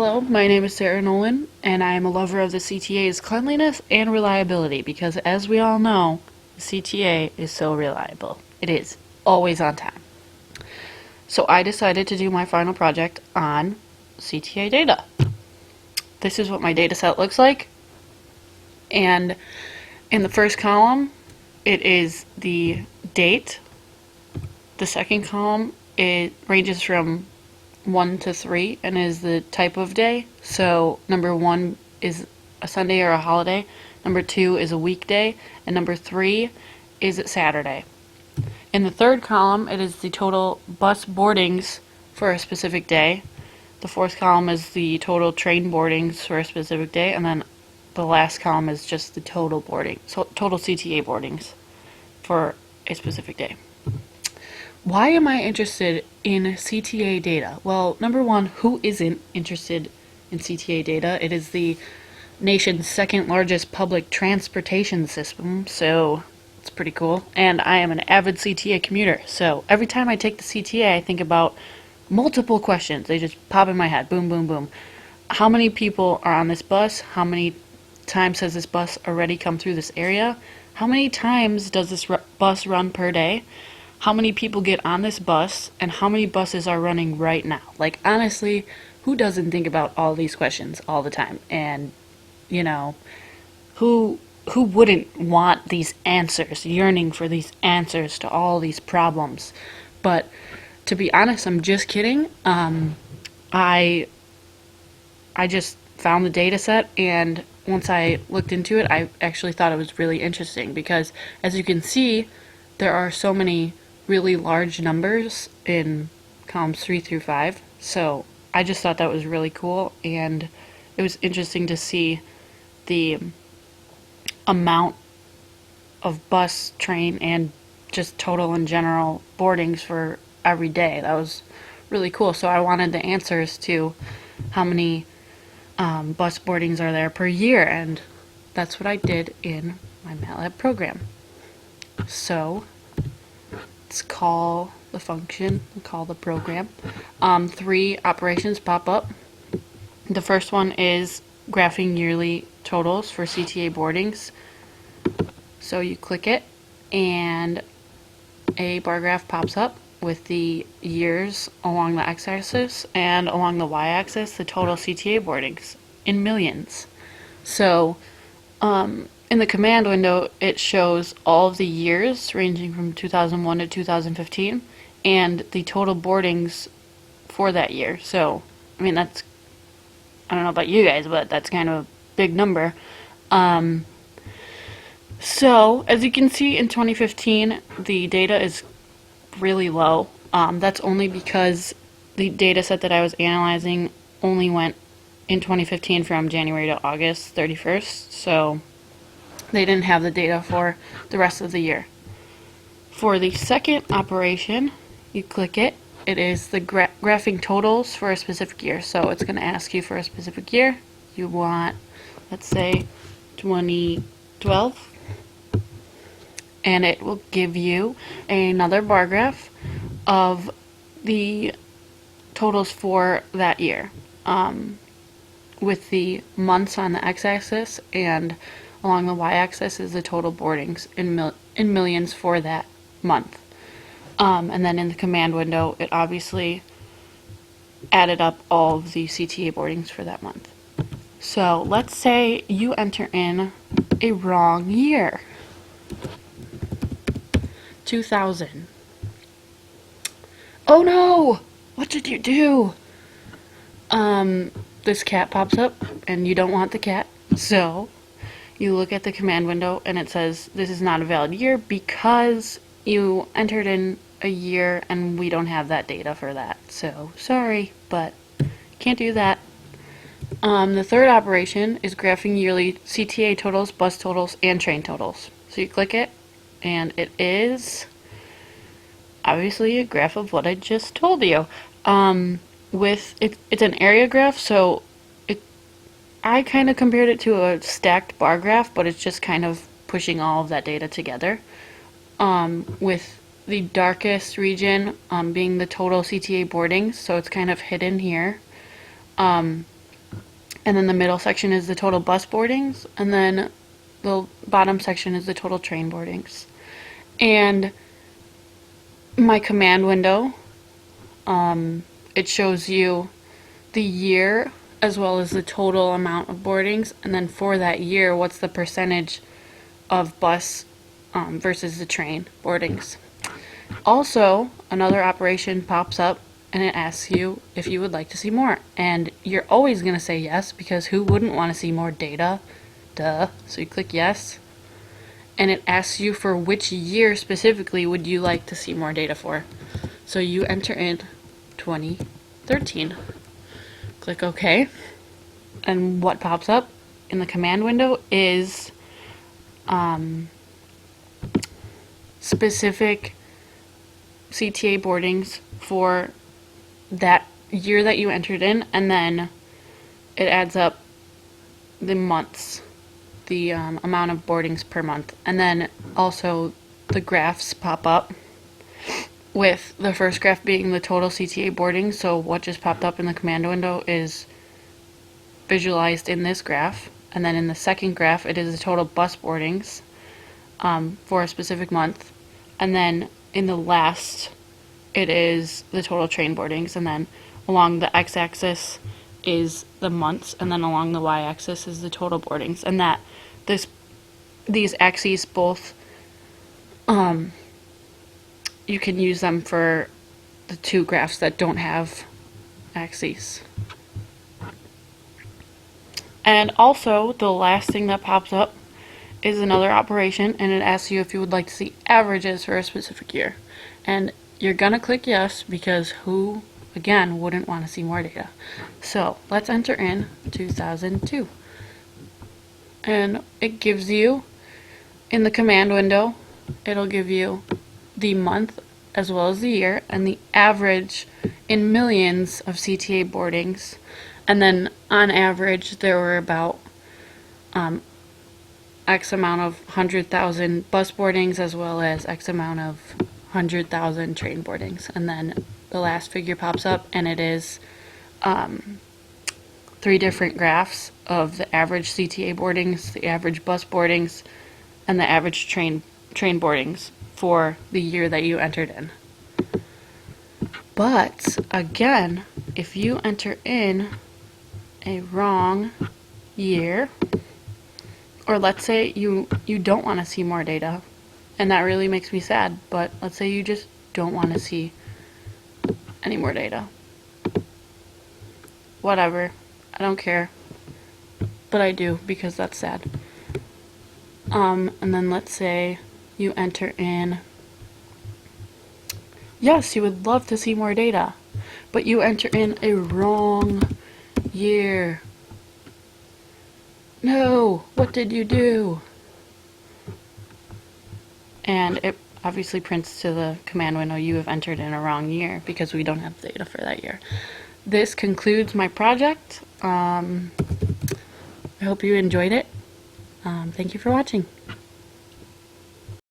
Hello, my name is Sarah Nolan, and I am a lover of the CTA's cleanliness and reliability because, as we all know, the CTA is so reliable. It is always on time. So I decided to do my final project on CTA data. This is what my data set looks like, and in the first column, it is the date. The second column, it ranges from 1 to 3 and is the type of day. So number 1 is a Sunday or a holiday, number 2 is a weekday, and number 3 is a Saturday. In the third column, it is the total bus boardings for a specific day. The fourth column is the total train boardings for a specific day, and then the last column is just the total boarding, so total CTA boardings for a specific day. Why am I interested in CTA data? Well, number one, who isn't interested in CTA data? It is the nation's second largest public transportation system, so it's pretty cool. And I am an avid CTA commuter, so every time I take the CTA, I think about multiple questions. They just pop in my head, boom, boom, boom. How many people are on this bus? How many times has this bus already come through this area? How many times does this bus run per day? How many people get on this bus, and how many buses are running right now? Like, honestly, who doesn't think about all these questions all the time? And, you know, who wouldn't want these answers, yearning for these answers to all these problems? But to be honest, I'm just kidding. I just found the data set, and once I looked into it, I actually thought it was really interesting because, as you can see, there are so many really large numbers in columns 3 through 5. So I just thought that was really cool, and it was interesting to see the amount of bus, train, and just total in general boardings for every day. That was really cool. So I wanted the answers to how many bus boardings are there per year, and that's what I did in my MATLAB program. So let's call the function, call the program. 3 operations pop up. The first one is graphing yearly totals for CTA boardings. So you click it, and a bar graph pops up with the years along the x-axis, and along the y-axis, the total CTA boardings in millions. So in the command window, it shows all of the years ranging from 2001 to 2015 and the total boardings for that year. So, I mean, that's, I don't know about you guys, but that's kind of a big number. So, as you can see, in 2015, the data is really low. That's only because the data set that I was analyzing only went in 2015 from January to August 31st, so they didn't have the data for the rest of the year. For the second operation, you click it. It is the graphing totals for a specific year. So it's going to ask you for a specific year. You want, let's say, 2012. And it will give you another bar graph of the totals for that year, with the months on the x-axis, and along the y-axis is the total boardings in millions for that month. And then in the command window, it obviously added up all of the CTA boardings for that month. So let's say you enter in a wrong year. 2000. Oh no! What did you do? This cat pops up, and you don't want the cat, so you look at the command window, and it says this is not a valid year because you entered in a year, and we don't have that data for that. So sorry, but can't do that. The third operation is graphing yearly CTA totals, bus totals, and train totals. So you click it, and it is obviously a graph of what I just told you. It's an area graph, so I kind of compared it to a stacked bar graph, but it's just kind of pushing all of that data together. With the darkest region being the total CTA boardings, so it's kind of hidden here. and then the middle section is the total bus boardings, and then the bottom section is the total train boardings. And my command window, it shows you the year as well as the total amount of boardings, and then for that year, what's the percentage of bus versus the train boardings. Also, another operation pops up and it asks you if you would like to see more. And you're always going to say yes, because who wouldn't want to see more data? Duh. So you click yes. And it asks you for which year specifically would you like to see more data for. So you enter in 2013. Click OK. And what pops up in the command window is specific CTA boardings for that year that you entered in, and then it adds up the months, the amount of boardings per month, and then also the graphs pop up, with the first graph being the total CTA boardings. So what just popped up in the command window is visualized in this graph, and then in the second graph it is the total bus boardings for a specific month, and then in the last it is the total train boardings, and then along the x-axis is the months, and then along the y-axis is the total boardings. And that these axes both you can use them for the two graphs that don't have axes. And also, the last thing that pops up is another operation, and it asks you if you would like to see averages for a specific year. And you're gonna click yes, because who, again, wouldn't want to see more data? So let's enter in 2002. And it gives you, in the command window, it'll give you the month as well as the year, and the average in millions of CTA boardings. And then on average, there were about X amount of 100,000 bus boardings as well as X amount of 100,000 train boardings. And then the last figure pops up, and it is 3 different graphs of the average CTA boardings, the average bus boardings, and the average train boardings for the year that you entered in. But again, if you enter in a wrong year, or let's say you don't want to see more data, and that really makes me sad, but let's say you just don't want to see any more data. Whatever, I don't care, but I do, because that's sad. And then let's say you enter in, yes, you would love to see more data, but you enter in a wrong year. No, what did you do? And it obviously prints to the command window, you have entered in a wrong year, because we don't have data for that year. This concludes my project. I hope you enjoyed it. Thank you for watching.